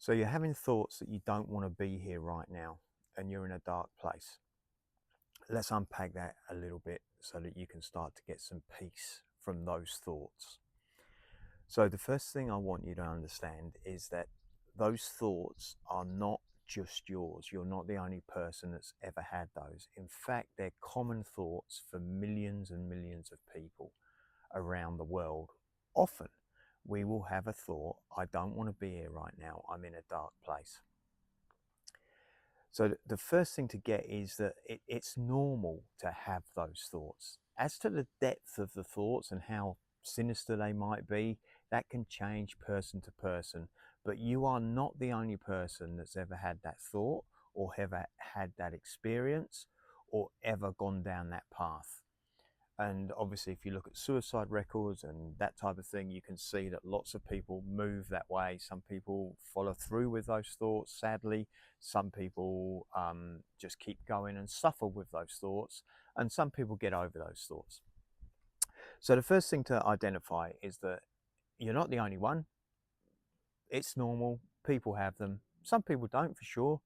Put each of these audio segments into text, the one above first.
So you're having thoughts that you don't want to be here right now and you're in a dark place. Let's unpack that a little bit so that you can start to get some peace from those thoughts. So the first thing I want you to understand is that those thoughts are not just yours. You're not the only person that's ever had those. In fact, they're common thoughts for millions and millions of people around the world. Often we will have a thought, I don't want to be here right now. I'm in a dark place. So the first thing to get is that it's normal to have those thoughts. As to the depth of the thoughts and how sinister they might be, that can change person to person. But you are not the only person that's ever had that thought or ever had that experience or ever gone down that path. And obviously, if you look at suicide records and that type of thing, you can see that lots of people move that way. Some people follow through with those thoughts, sadly. Some people just keep going and suffer with those thoughts. And some people get over those thoughts. So the first thing to identify is that you're not the only one. It's normal. People have them. Some people don't, for sure.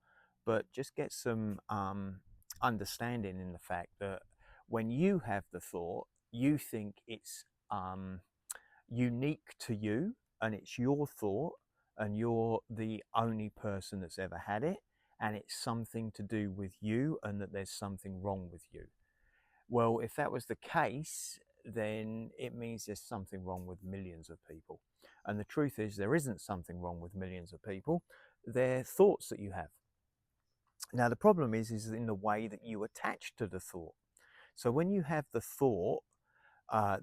But just get some understanding in the fact that when you have the thought, you think it's unique to you and it's your thought and you're the only person that's ever had it and it's something to do with you and that there's something wrong with you. Well, if that was the case, then it means there's something wrong with millions of people. And the truth is, there isn't something wrong with millions of people. They're thoughts that you have. Now, the problem is in the way that you attach to the thought. So when you have the thought, I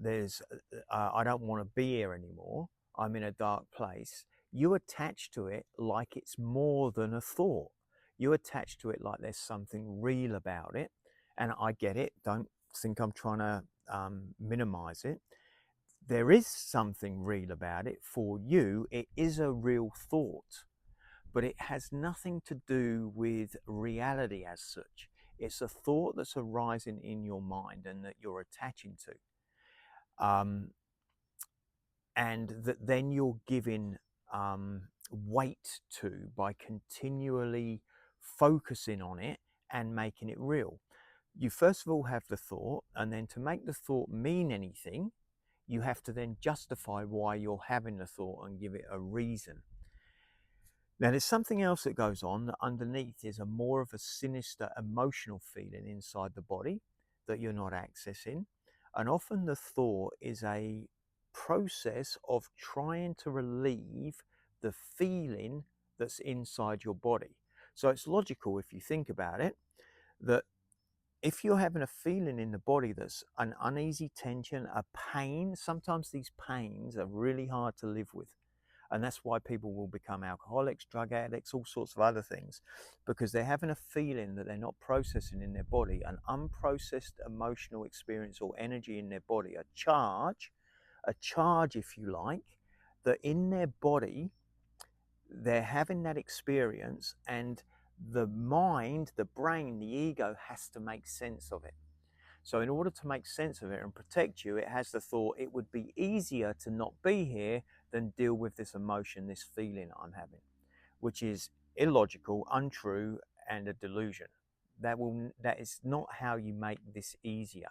don't want to be here anymore, I'm in a dark place, you attach to it like it's more than a thought. You attach to it like there's something real about it. And I get it. Don't think I'm trying to minimize it. There is something real about it for you. It is a real thought, but it has nothing to do with reality as such. It's a thought that's arising in your mind and that you're attaching to. And that then you're giving weight to by continually focusing on it and making it real. You first of all have the thought, and then to make the thought mean anything, you have to then justify why you're having the thought and give it a reason. Now, there's something else that goes on that underneath is a more of a sinister emotional feeling inside the body that you're not accessing. And often the thought is a process of trying to relieve the feeling that's inside your body. So it's logical, if you think about it, that if you're having a feeling in the body that's an uneasy tension, a pain, sometimes these pains are really hard to live with. And that's why people will become alcoholics, drug addicts, all sorts of other things, because they're having a feeling that they're not processing in their body, an unprocessed emotional experience or energy in their body, a charge, if you like, that in their body, they're having that experience, and the mind, the brain, the ego has to make sense of it. So in order to make sense of it and protect you, it has the thought it would be easier to not be here than deal with this emotion, this feeling I'm having, which is illogical, untrue, and a delusion. That is not how you make this easier.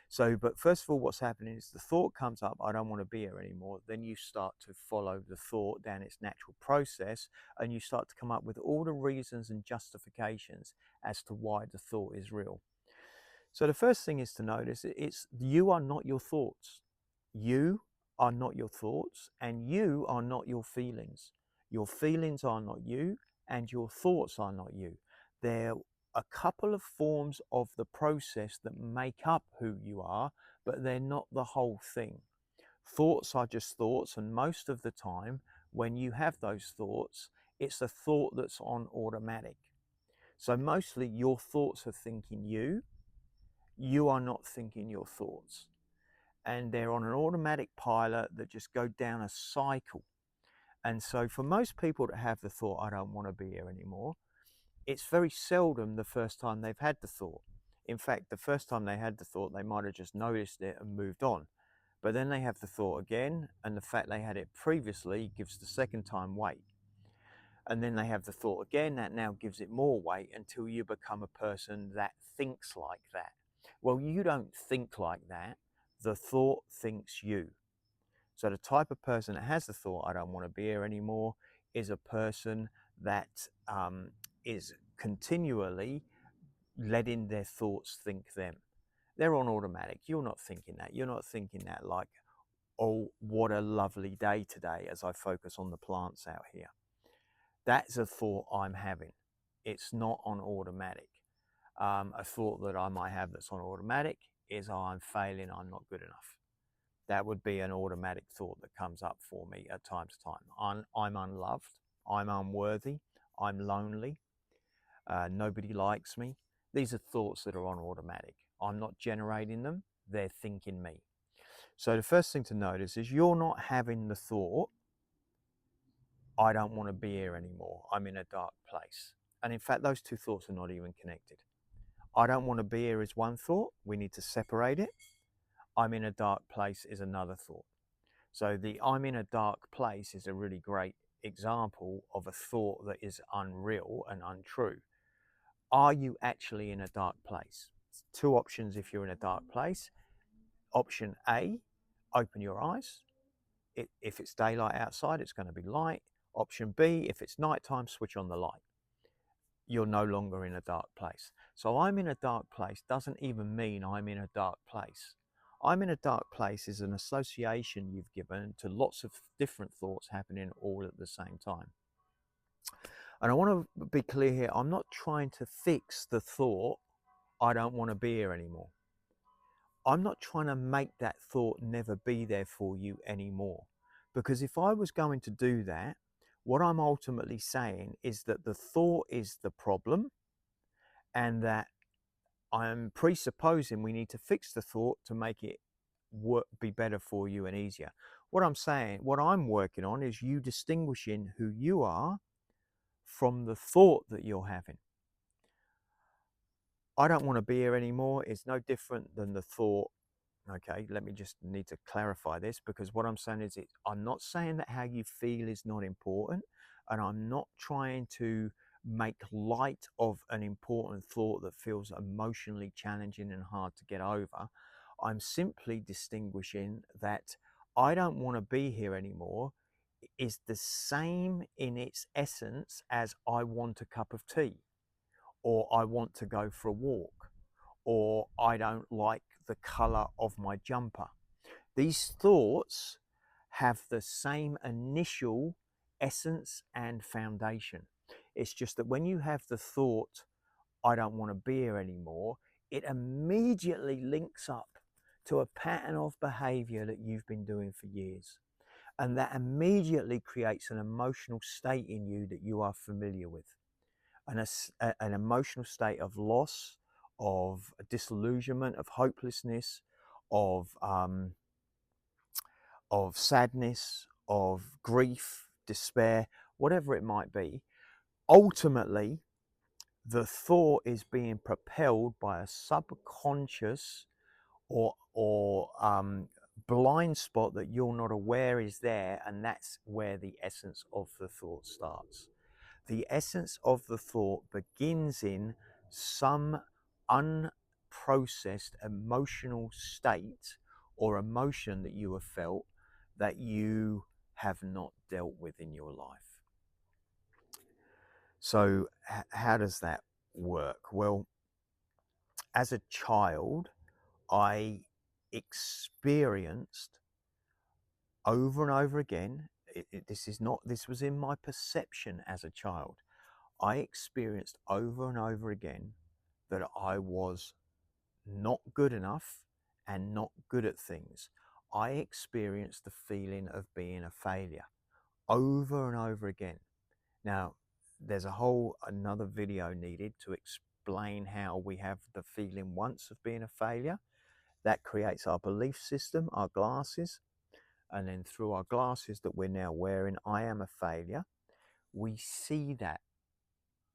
So, but first of all, what's happening is the thought comes up, I don't want to be here anymore. Then you start to follow the thought down its natural process, and you start to come up with all the reasons and justifications as to why the thought is real. So the first thing is to notice it's you are not your thoughts. You are not your thoughts, and you are not your feelings. Your feelings are not you, and your thoughts are not you. They're a couple of forms of the process that make up who you are, but they're not the whole thing. Thoughts are just thoughts, and most of the time when you have those thoughts, it's a thought that's on automatic. So mostly your thoughts are thinking you are not thinking your thoughts, and they're on an automatic pilot that just go down a cycle. And so for most people that have the thought, I don't want to be here anymore, it's very seldom the first time they've had the thought. In fact, the first time they had the thought, they might have just noticed it and moved on. But then they have the thought again, and the fact they had it previously gives the second time weight. And then they have the thought again, that now gives it more weight until you become a person that thinks like that. Well, you don't think like that. The thought thinks you. So the type of person that has the thought, I don't want to be here anymore, is a person that is continually letting their thoughts think them. They're on automatic. You're not thinking that. You're not thinking that like, oh, what a lovely day today as I focus on the plants out here. That's a thought I'm having. It's not on automatic. A thought that I might have that's on automatic is, oh, I'm failing, I'm not good enough. That would be an automatic thought that comes up for me at time to time. I'm unloved, I'm unworthy, I'm lonely, nobody likes me. These are thoughts that are on automatic. I'm not generating them, they're thinking me. So the first thing to notice is you're not having the thought, I don't want to be here anymore, I'm in a dark place. And in fact, those two thoughts are not even connected. I don't want to be here is one thought, we need to separate it. I'm in a dark place is another thought. So the I'm in a dark place is a really great example of a thought that is unreal and untrue. Are you actually in a dark place? Two options if you're in a dark place. Option A, open your eyes. If it's daylight outside, it's going to be light. Option B, if it's nighttime, switch on the light. You're no longer in a dark place. So I'm in a dark place doesn't even mean I'm in a dark place. I'm in a dark place is an association you've given to lots of different thoughts happening all at the same time. And I want to be clear here, I'm not trying to fix the thought, I don't want to be here anymore. I'm not trying to make that thought never be there for you anymore. Because if I was going to do that, what I'm ultimately saying is that the thought is the problem and that I'm presupposing we need to fix the thought to make it be better for you and easier. What I'm saying, what I'm working on is you distinguishing who you are from the thought that you're having. I don't want to be here anymore is no different than the thought. Okay, let me just need to clarify this, because what I'm saying is I'm not saying that how you feel is not important, and I'm not trying to make light of an important thought that feels emotionally challenging and hard to get over. I'm simply distinguishing that I don't want to be here anymore is the same in its essence as I want a cup of tea, or I want to go for a walk, or I don't like the color of my jumper. These thoughts have the same initial essence and foundation. It's just that when you have the thought, I don't want to be here anymore, it immediately links up to a pattern of behavior that you've been doing for years. And that immediately creates an emotional state in you that you are familiar with. An emotional state of loss, of disillusionment, of hopelessness, of sadness, of grief, despair, whatever it might be. Ultimately, the thought is being propelled by a subconscious or blind spot that you're not aware is there, and that's where the essence of the thought starts. The essence of the thought begins in some unprocessed emotional state or emotion that you have felt that you have not dealt with in your life. So how does that work? Well, as a child, I experienced over and over again, this was in my perception as a child. I experienced over and over again that I was not good enough and not good at things. I experienced the feeling of being a failure over and over again. Now, there's another video needed to explain how we have the feeling once of being a failure. That creates our belief system, our glasses, and then through our glasses that we're now wearing, I am a failure. We see that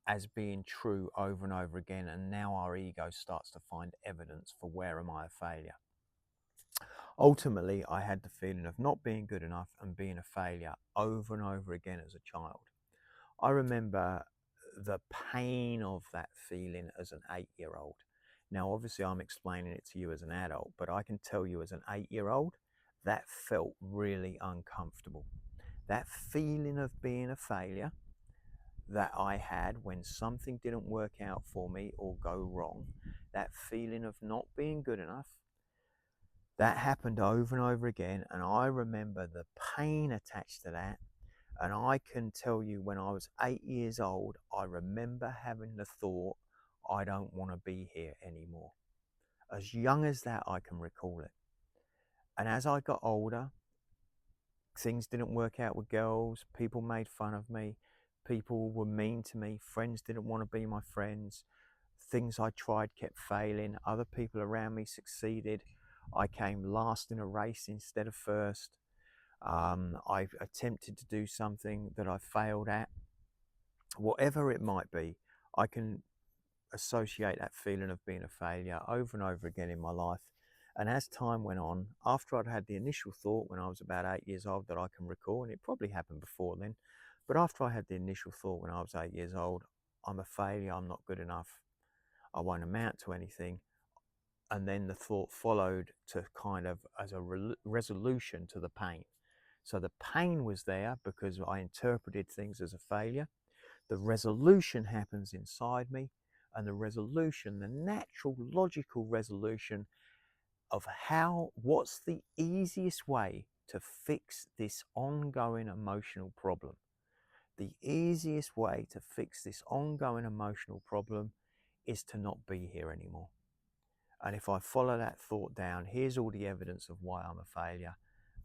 as being true over and over again, and now our ego starts to find evidence for where am I a failure. Ultimately, I had the feeling of not being good enough and being a failure over and over again as a child. I remember the pain of that feeling as an 8-year-old. Now, obviously, I'm explaining it to you as an adult, but I can tell you as an 8-year-old, that felt really uncomfortable. That feeling of being a failure that I had when something didn't work out for me or go wrong, that feeling of not being good enough, that happened over and over again. And I remember the pain attached to that. And I can tell you, when I was 8 years old, I remember having the thought, I don't want to be here anymore. As young as that, I can recall it. And as I got older, things didn't work out with girls. People made fun of me. People were mean to me. Friends didn't want to be my friends. Things I tried kept failing. Other people around me succeeded. I came last in a race instead of first. I attempted to do something that I failed at. Whatever it might be, I can associate that feeling of being a failure over and over again in my life. And as time went on, after I'd had the initial thought when I was about 8 years old that I can recall, and it probably happened before then, but after I had the initial thought when I was 8 years old, I'm a failure, I'm not good enough, I won't amount to anything. And then the thought followed to kind of as a resolution to the pain. So the pain was there because I interpreted things as a failure. The resolution happens inside me, and the resolution, the natural, logical resolution of what's the easiest way to fix this ongoing emotional problem. The easiest way to fix this ongoing emotional problem is to not be here anymore. And if I follow that thought down, here's all the evidence of why I'm a failure.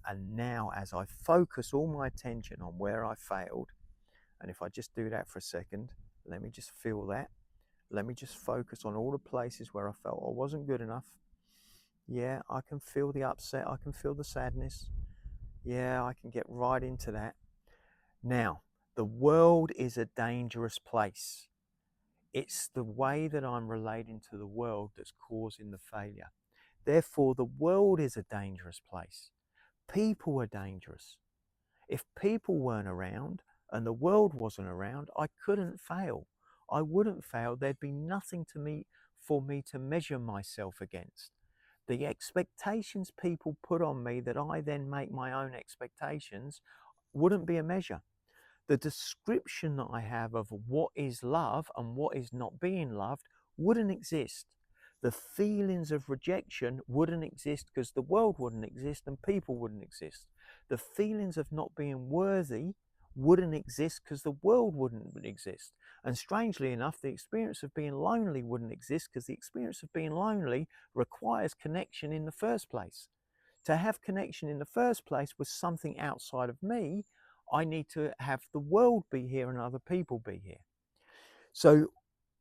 And now, as I focus all my attention on where I failed, and if I just do that for a second, let me just feel that. Let me just focus on all the places where I felt I wasn't good enough. Yeah, I can feel the upset. I can feel the sadness. Yeah, I can get right into that. Now, the world is a dangerous place. It's the way that I'm relating to the world that's causing the failure. Therefore, the world is a dangerous place. People are dangerous. If people weren't around and the world wasn't around, I couldn't fail. I wouldn't fail. There'd be nothing for me to measure myself against. The expectations people put on me that I then make my own expectations wouldn't be a measure. The description that I have of what is love and what is not being loved wouldn't exist. The feelings of rejection wouldn't exist because the world wouldn't exist and people wouldn't exist. The feelings of not being worthy wouldn't exist because the world wouldn't exist. And strangely enough, the experience of being lonely wouldn't exist because the experience of being lonely requires connection in the first place. To have connection in the first place with something outside of me, I need to have the world be here and other people be here. So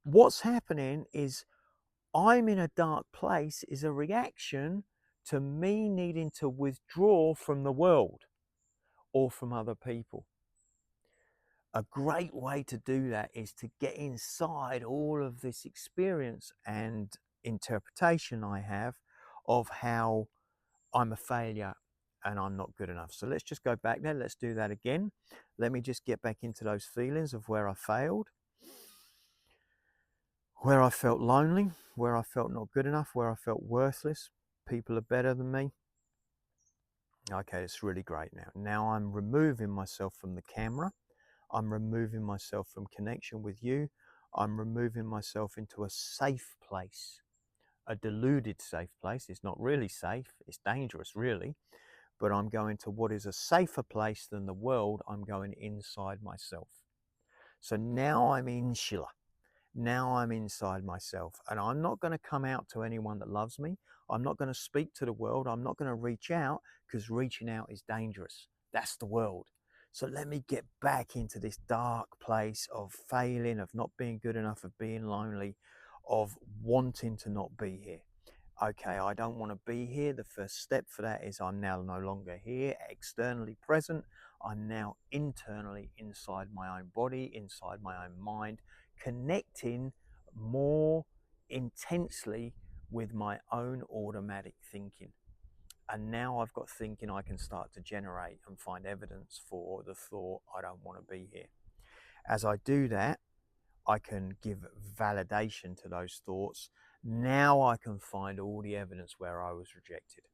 what's happening is I'm in a dark place is a reaction to me needing to withdraw from the world or from other people. A great way to do that is to get inside all of this experience and interpretation I have of how I'm a failure and I'm not good enough. So let's just go back there. Let's do that again. Let me just get back into those feelings of where I failed, where I felt lonely, where I felt not good enough, where I felt worthless. People are better than me. Okay, it's really great now. Now I'm removing myself from the camera. I'm removing myself from connection with you. I'm removing myself into a safe place, a deluded safe place. It's not really safe. It's dangerous, really. But I'm going to what is a safer place than the world. I'm going inside myself. So now I'm insular. Now I'm inside myself, and I'm not going to come out to anyone that loves me. I'm not going to speak to the world. I'm not going to reach out because reaching out is dangerous. That's the world. So let me get back into this dark place of failing, of not being good enough, of being lonely, of wanting to not be here. Okay, I don't want to be here. The first step for that is I'm now no longer here, externally present. I'm now internally inside my own body, inside my own mind, connecting more intensely with my own automatic thinking. And now I've got thinking I can start to generate and find evidence for the thought, I don't want to be here. As I do that, I can give validation to those thoughts. Now I can find all the evidence where I was rejected,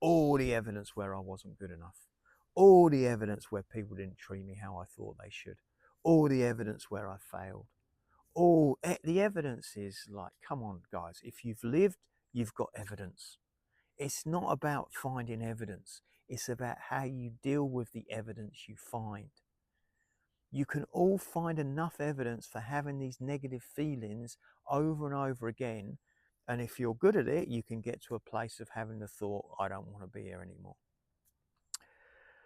all the evidence where I wasn't good enough, all the evidence where people didn't treat me how I thought they should, all the evidence where I failed. All the evidence is like, come on, guys, if you've lived, you've got evidence. It's not about finding evidence, it's about how you deal with the evidence you find. You can all find enough evidence for having these negative feelings over and over again. And if you're good at it, you can get to a place of having the thought, I don't want to be here anymore.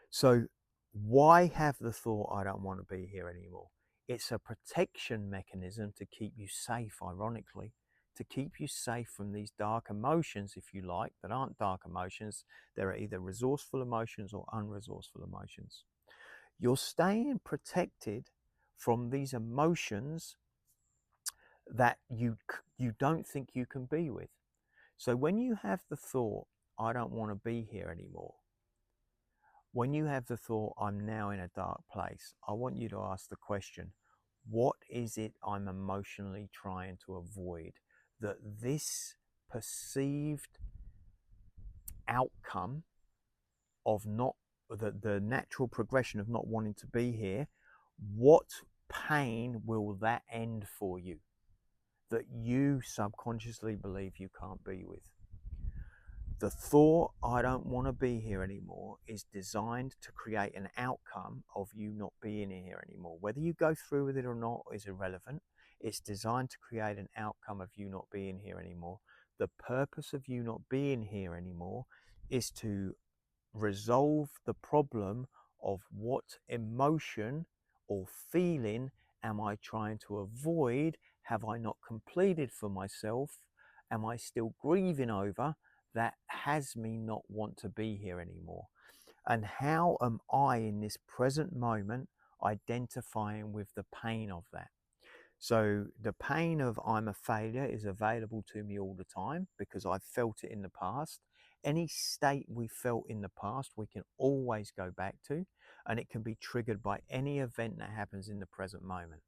So why have the thought, I don't want to be here anymore? It's a protection mechanism to keep you safe, ironically, to keep you safe from these dark emotions, if you like, that aren't dark emotions. They're either resourceful emotions or unresourceful emotions. You're staying protected from these emotions that you don't think you can be with. So when you have the thought, I don't want to be here anymore, when you have the thought, I'm now in a dark place, I want you to ask the question, what is it I'm emotionally trying to avoid? That this perceived outcome of not, the natural progression of not wanting to be here, what pain will that end for you that you subconsciously believe you can't be with? The thought, I don't want to be here anymore, is designed to create an outcome of you not being here anymore. Whether you go through with it or not is irrelevant. It's designed to create an outcome of you not being here anymore. The purpose of you not being here anymore is to resolve the problem of what emotion or feeling am I trying to avoid? Have I not completed for myself? Am I still grieving over? That has me not want to be here anymore? And how am I in this present moment identifying with the pain of that? So the pain of I'm a failure is available to me all the time because I've felt it in the past. Any state we felt in the past, we can always go back to, and it can be triggered by any event that happens in the present moment.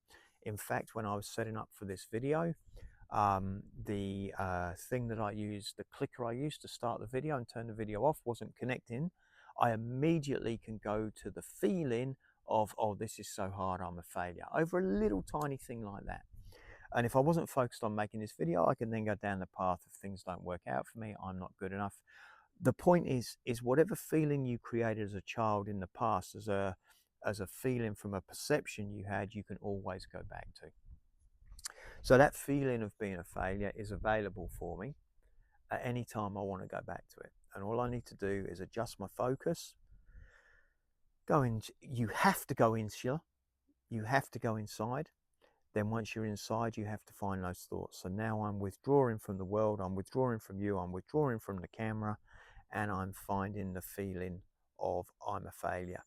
In fact, when I was setting up for this video, the thing that I used, the clicker I used to start the video and turn the video off, wasn't connecting. I immediately can go to the feeling of, oh, this is so hard, I'm a failure, over a little tiny thing like that. And if I wasn't focused on making this video, I can then go down the path of things don't work out for me, I'm not good enough. The point is whatever feeling you created as a child in the past, as a feeling from a perception you had, you can always go back to. So that feeling of being a failure is available for me at any time I want to go back to it. And all I need to do is adjust my focus. You have to go insular. You have to go inside. Then once you're inside, you have to find those thoughts. So now I'm withdrawing from the world. I'm withdrawing from you. I'm withdrawing from the camera. And I'm finding the feeling of I'm a failure,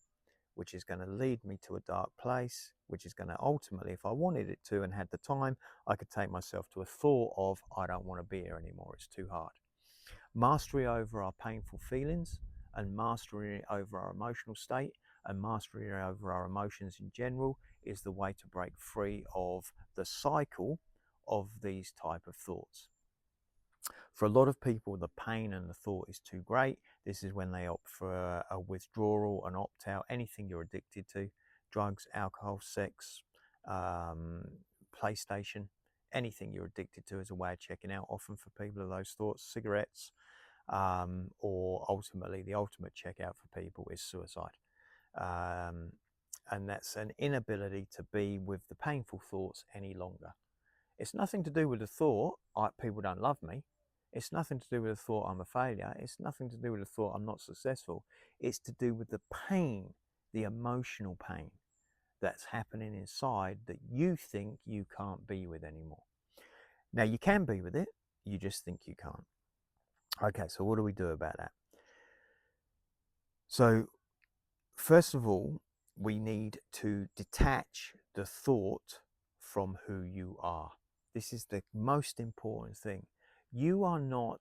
which is going to lead me to a dark place, which is going to ultimately, if I wanted it to and had the time, I could take myself to a thought of, I don't want to be here anymore, it's too hard. Mastery over our painful feelings, and mastery over our emotional state, and mastery over our emotions in general is the way to break free of the cycle of these type of thoughts. For a lot of people, the pain and the thought is too great. This is when they opt for a withdrawal, an opt-out, anything you're addicted to, drugs, alcohol, sex, PlayStation, anything you're addicted to is a way of checking out. Often for people of those thoughts, cigarettes, or ultimately the ultimate checkout for people is suicide. And that's an inability to be with the painful thoughts any longer. It's nothing to do with the thought, people don't love me. It's nothing to do with the thought I'm a failure. It's nothing to do with the thought I'm not successful. It's to do with the pain, the emotional pain that's happening inside that you think you can't be with anymore. Now you can be with it, you just think you can't. Okay, so what do we do about that? So first of all, we need to detach the thought from who you are. This is the most important thing. You are not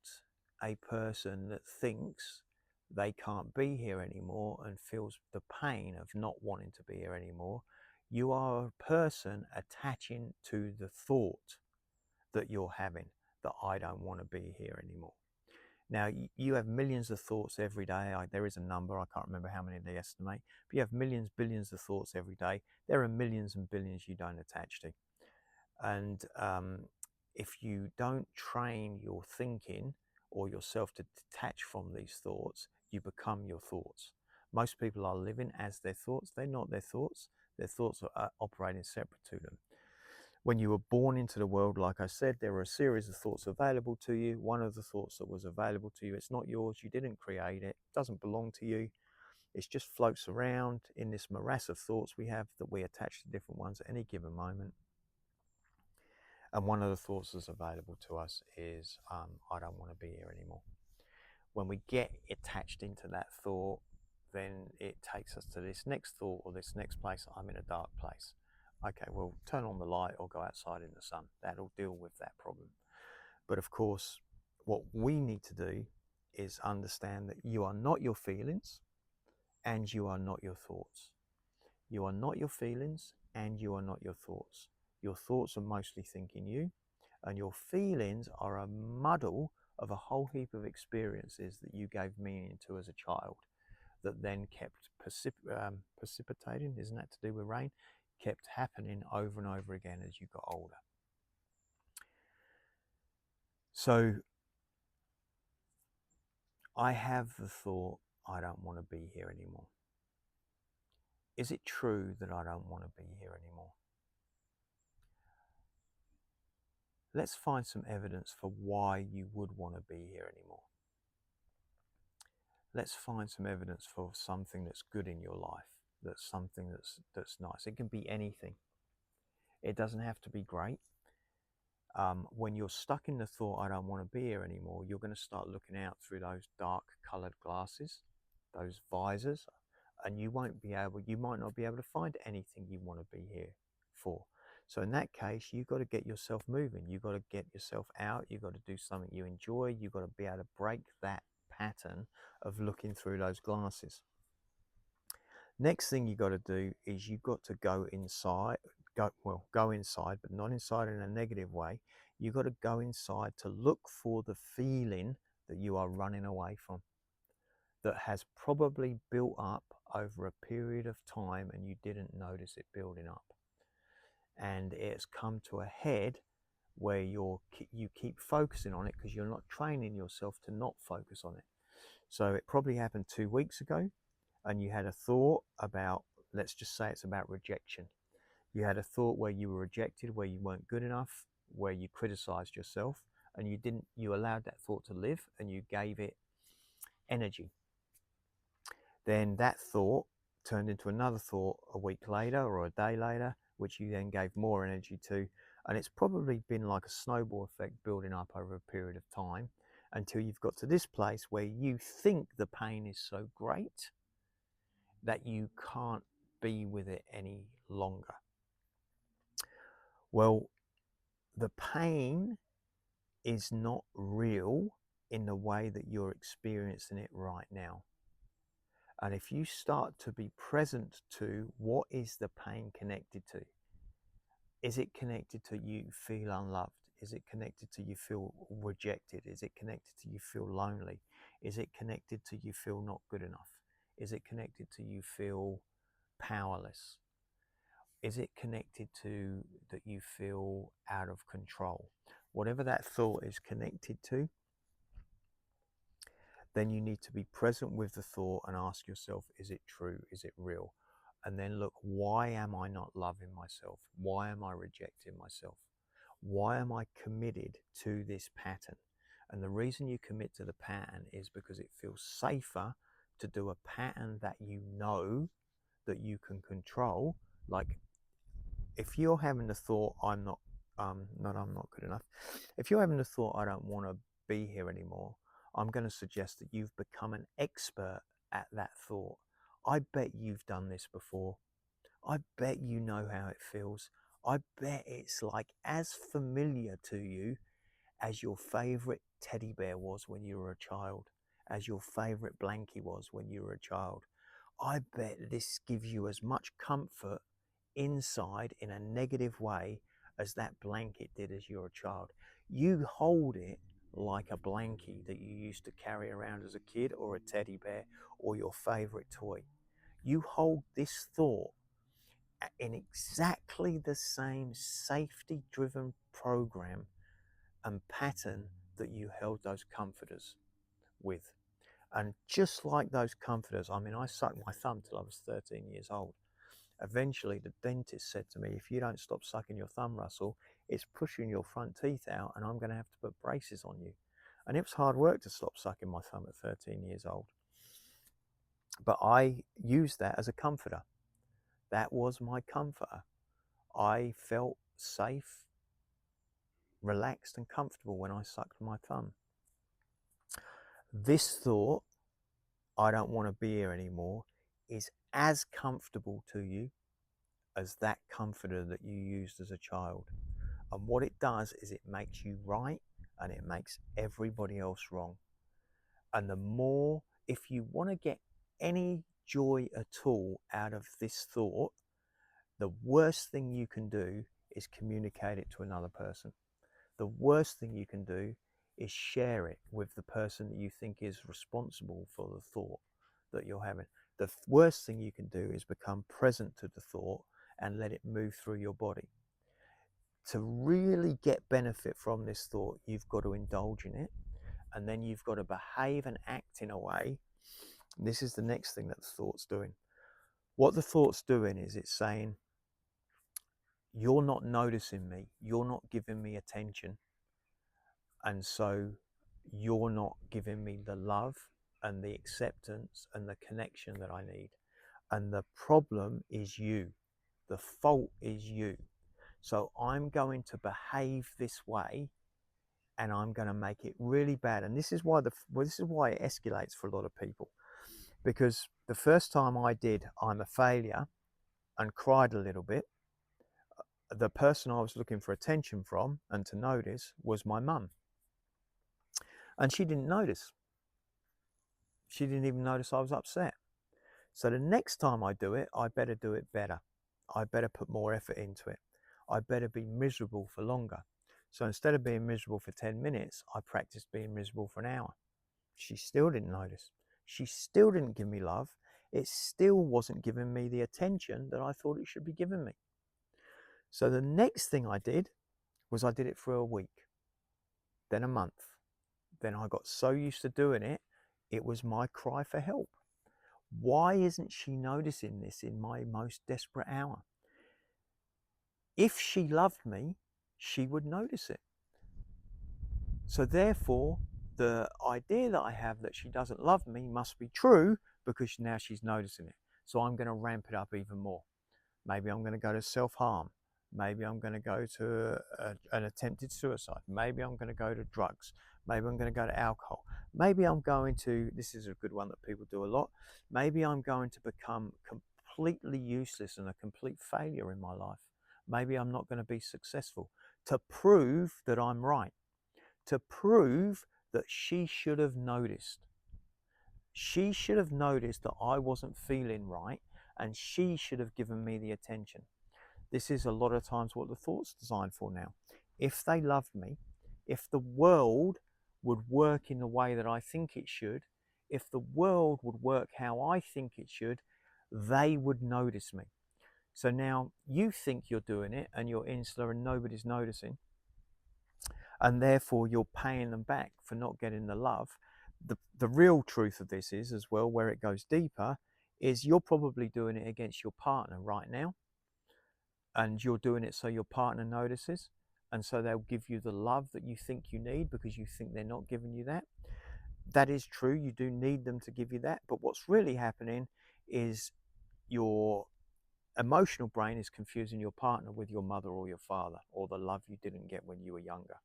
a person that thinks they can't be here anymore and feels the pain of not wanting to be here anymore. You are a person attaching to the thought that you're having, that I don't want to be here anymore. Now, you have millions of thoughts every day. There is a number, I can't remember how many they estimate, but you have millions, billions of thoughts every day. There are millions and billions you don't attach to. And if you don't train your thinking or yourself to detach from these thoughts, you become your thoughts. Most people are living as their thoughts. They're not their thoughts. Their thoughts are operating separate to them. When you were born into the world, like I said, there were a series of thoughts available to you. One of the thoughts that was available to you, it's not yours. You didn't create it. It doesn't belong to you. It just floats around in this morass of thoughts we have that we attach to different ones at any given moment. And one of the thoughts that's available to us is, I don't want to be here anymore. When we get attached into that thought, then it takes us to this next thought or this next place. I'm in a dark place. Okay, well, turn on the light or go outside in the sun. That'll deal with that problem. But of course, what we need to do is understand that you are not your feelings and you are not your thoughts. You are not your feelings and you are not your thoughts. Your thoughts are mostly thinking you, and your feelings are a muddle of a whole heap of experiences that you gave meaning to as a child that then kept precipitating, isn't that to do with rain? Kept happening over and over again as you got older. So I have the thought, I don't want to be here anymore. Is it true that I don't want to be here anymore? Let's find some evidence for why you would want to be here anymore. Let's find some evidence for something that's good in your life, that's something that's nice. It can be anything. It doesn't have to be great. When you're stuck in the thought, I don't want to be here anymore, you're going to start looking out through those dark colored glasses, those visors, and you might not be able to find anything you want to be here for. So in that case, you've got to get yourself moving. You've got to get yourself out. You've got to do something you enjoy. You've got to be able to break that pattern of looking through those glasses. Next thing you got to do is you've got to go inside, go inside, but not inside in a negative way. You've got to go inside to look for the feeling that you are running away from, that has probably built up over a period of time and you didn't notice it building up. And it's come to a head where you keep focusing on it because you're not training yourself to not focus on it. So it probably happened 2 weeks ago, and you had a thought about, let's just say it's about rejection. You had a thought where you were rejected, where you weren't good enough, where you criticized yourself, and you allowed that thought to live and you gave it energy. Then that thought turned into another thought a week later or a day later, which you then gave more energy to. And it's probably been like a snowball effect building up over a period of time until you've got to this place where you think the pain is so great that you can't be with it any longer. Well, the pain is not real in the way that you're experiencing it right now. And if you start to be present to what is the pain connected to? Is it connected to you feel unloved? Is it connected to you feel rejected? Is it connected to you feel lonely? Is it connected to you feel not good enough? Is it connected to you feel powerless? Is it connected to that you feel out of control? Whatever that thought is connected to, then you need to be present with the thought and ask yourself, is it true? Is it real? And then look, why am I not loving myself? Why am I rejecting myself? Why am I committed to this pattern? And the reason you commit to the pattern is because it feels safer to do a pattern that you know that you can control. Like if you're having the thought, I'm not good enough. If you're having the thought, I don't want to be here anymore, I'm going to suggest that you've become an expert at that thought. I bet you've done this before. I bet you know how it feels. I bet it's like as familiar to you as your favorite teddy bear was when you were a child, as your favorite blankie was when you were a child. I bet this gives you as much comfort inside in a negative way as that blanket did as you're a child. You hold it like a blankie that you used to carry around as a kid, or a teddy bear, or your favorite toy. You hold this thought in exactly the same safety driven program and pattern that you held those comforters with. And just like those comforters, I mean, I sucked my thumb till I was 13 years old. Eventually, the dentist said to me, if you don't stop sucking your thumb, Russell, it's pushing your front teeth out and I'm going to have to put braces on you. And it was hard work to stop sucking my thumb at 13 years old. But I used that as a comforter. That was my comforter. I felt safe, relaxed, and comfortable when I sucked my thumb. This thought, I don't want to be here anymore, is as comfortable to you as that comforter that you used as a child. And what it does is it makes you right and it makes everybody else wrong. And the more, if you want to get any joy at all out of this thought, the worst thing you can do is communicate it to another person. The worst thing you can do is share it with the person that you think is responsible for the thought that you're having. The worst thing you can do is become present to the thought and let it move through your body. To really get benefit from this thought, you've got to indulge in it, and then you've got to behave and act in a way. This is the next thing that the thought's doing. What the thought's doing is it's saying, you're not noticing me, you're not giving me attention, and so you're not giving me the love and the acceptance and the connection that I need. And the problem is you. The fault is you. So I'm going to behave this way and I'm going to make it really bad. And this is why it escalates for a lot of people. Because the first time I did I'm a failure and cried a little bit, the person I was looking for attention from and to notice was my mum. And she didn't notice. She didn't even notice I was upset. So the next time I do it, I better do it better. I better put more effort into it. I better be miserable for longer. So instead of being miserable for 10 minutes, I practiced being miserable for an hour. She still didn't notice. She still didn't give me love. It still wasn't giving me the attention that I thought it should be giving me. So the next thing I did was I did it for a week, then a month. Then I got so used to doing it, it was my cry for help. Why isn't she noticing this in my most desperate hour? If she loved me, she would notice it. So therefore, the idea that I have that she doesn't love me must be true, because now she's noticing it. So I'm going to ramp it up even more. Maybe I'm going to go to self-harm. Maybe I'm going to go to an attempted suicide. Maybe I'm going to go to drugs. Maybe I'm going to go to alcohol. Maybe I'm going to, this is a good one that people do a lot, maybe I'm going to become completely useless and a complete failure in my life. Maybe I'm not going to be successful, to prove that I'm right, to prove that she should have noticed. She should have noticed that I wasn't feeling right, and she should have given me the attention. This is a lot of times what the thought's designed for now. If they loved me, if the world would work in the way that I think it should, if the world would work how I think it should, they would notice me. So now you think you're doing it and you're insular and nobody's noticing, and therefore you're paying them back for not getting the love. The real truth of this is, as well, where it goes deeper, is you're probably doing it against your partner right now, and you're doing it so your partner notices, and so they'll give you the love that you think you need because you think they're not giving you that. That is true, you do need them to give you that, but what's really happening is your emotional brain is confusing your partner with your mother or your father, or the love you didn't get when you were younger.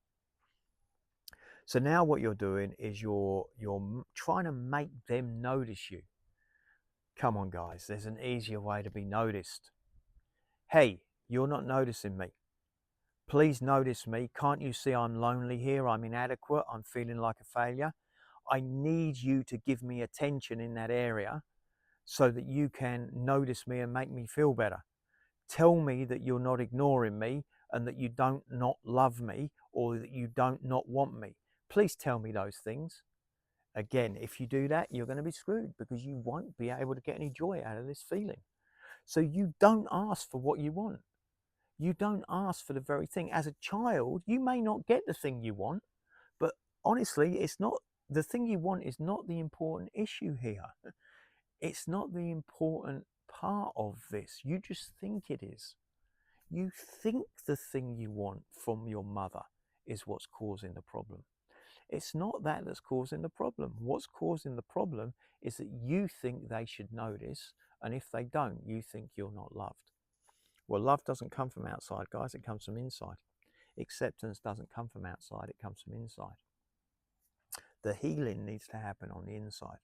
So now what you're doing is you're trying to make them notice you. Come on, guys, there's an easier way to be noticed. Hey, you're not noticing me. Please notice me. Can't you see I'm lonely here? I'm inadequate. I'm feeling like a failure. I need you to give me attention in that area so that you can notice me and make me feel better. Tell me that you're not ignoring me and that you don't not love me or that you don't not want me. Please tell me those things. Again, if you do that, you're going to be screwed because you won't be able to get any joy out of this feeling. So you don't ask for what you want. You don't ask for the very thing. As a child, you may not get the thing you want, but honestly, it's not the thing you want is not the important issue here. It's not the important part of this. You just think it is. You think the thing you want from your mother is what's causing the problem. It's not that that's causing the problem. What's causing the problem is that you think they should notice, and if they don't, you think you're not loved. Well, love doesn't come from outside, guys. It comes from inside. Acceptance doesn't come from outside. It comes from inside. The healing needs to happen on the inside.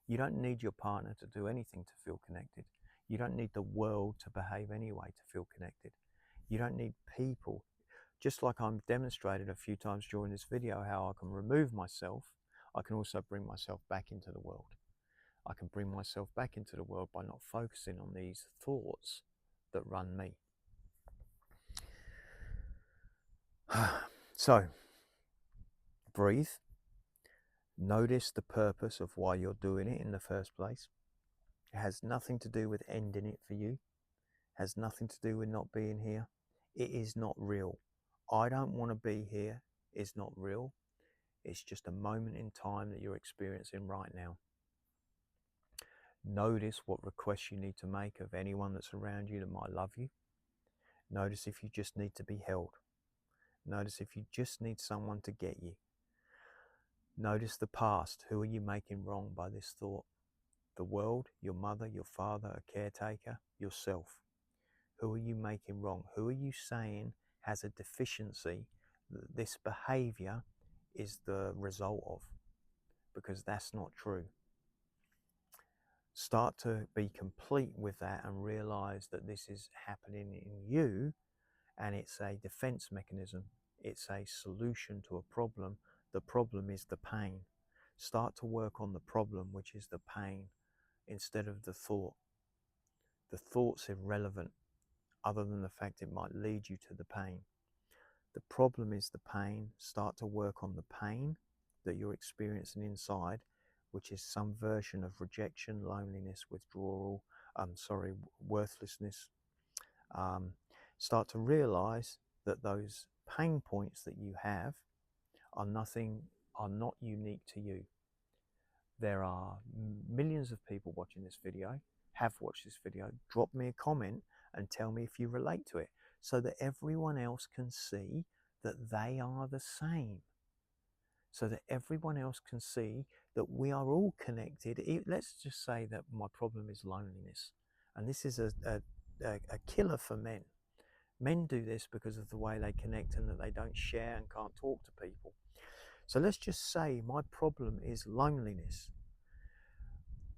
You don't need your partner to do anything to feel connected. You don't need the world to behave anyway to feel connected. You don't need people. Just like I'm demonstrated a few times during this video how I can remove myself, I can also bring myself back into the world. I can bring myself back into the world by not focusing on these thoughts that run me. So, breathe. Notice the purpose of why you're doing it in the first place. It has nothing to do with ending it for you. It has nothing to do with not being here. It is not real. I don't want to be here. It's not real. It's just a moment in time that you're experiencing right now. Notice what requests you need to make of anyone that's around you that might love you. Notice if you just need to be held. Notice if you just need someone to get you. Notice the past. Who are you making wrong by this thought? The world, your mother, your father, a caretaker, yourself. Who are you making wrong? Who are you saying has a deficiency that this behavior is the result of? Because that's not true. Start to be complete with that and realize that this is happening in you and it's a defense mechanism. It's a solution to a problem. The problem is the pain. Start to work on the problem, which is the pain, instead of the thought. The thought's irrelevant, other than the fact it might lead you to the pain. The problem is the pain. Start to work on the pain that you're experiencing inside, which is some version of rejection, loneliness, withdrawal, worthlessness. Start to realize that those pain points that you have are not unique to you. There are millions of people watching this video, have watched this video. Drop me a comment and tell me if you relate to it so that everyone else can see that they are the same. So that everyone else can see that we are all connected. Let's just say that my problem is loneliness. And this is a killer for men. Men do this because of the way they connect and that they don't share and can't talk to people. So let's just say my problem is loneliness.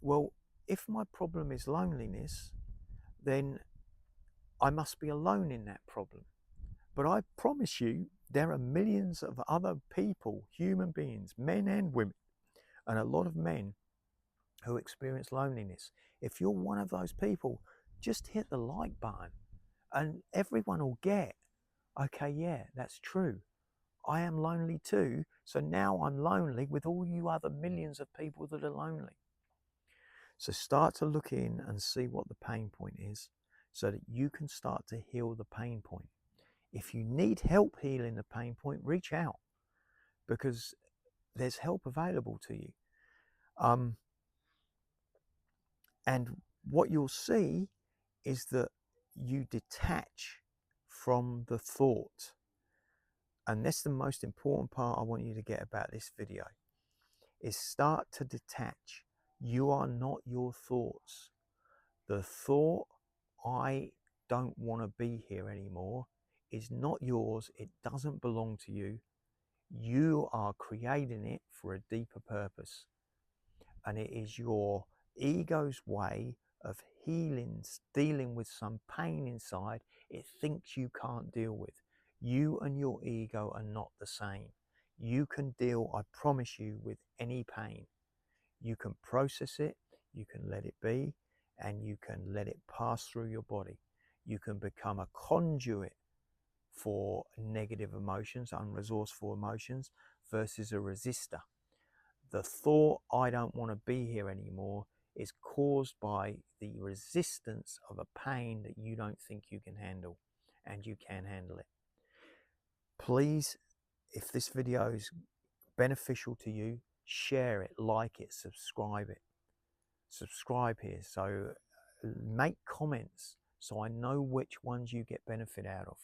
Well, if my problem is loneliness, then I must be alone in that problem. But I promise you, there are millions of other people, human beings, men and women, and a lot of men who experience loneliness. If you're one of those people, just hit the like button and everyone will get, okay, yeah, that's true. I am lonely too. So now I'm lonely with all you other millions of people that are lonely. So start to look in and see what the pain point is so that you can start to heal the pain point. If you need help healing the pain point, reach out because there's help available to you. And what you'll see is that you detach from the thought. And that's the most important part I want you to get about this video, is start to detach. You are not your thoughts. The thought, I don't want to be here anymore, is not yours. It doesn't belong to you. You are creating it for a deeper purpose. And it is your ego's way of healing, dealing with some pain inside it thinks you can't deal with. You and your ego are not the same. You can deal, I promise you, with any pain. You can process it, you can let it be, and you can let it pass through your body. you can become a conduit for negative emotions, unresourceful emotions, versus a resistor. The thought, I don't want to be here anymore, is caused by the resistance of a pain that you don't think you can handle, and you can handle it. Please, if this video is beneficial to you, share it, like it, subscribe it. Subscribe here, so make comments so I know which ones you get benefit out of,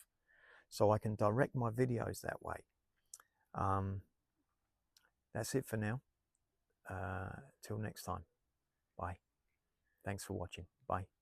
so I can direct my videos that way. That's it for now. Till next time. Bye. Thanks for watching. Bye.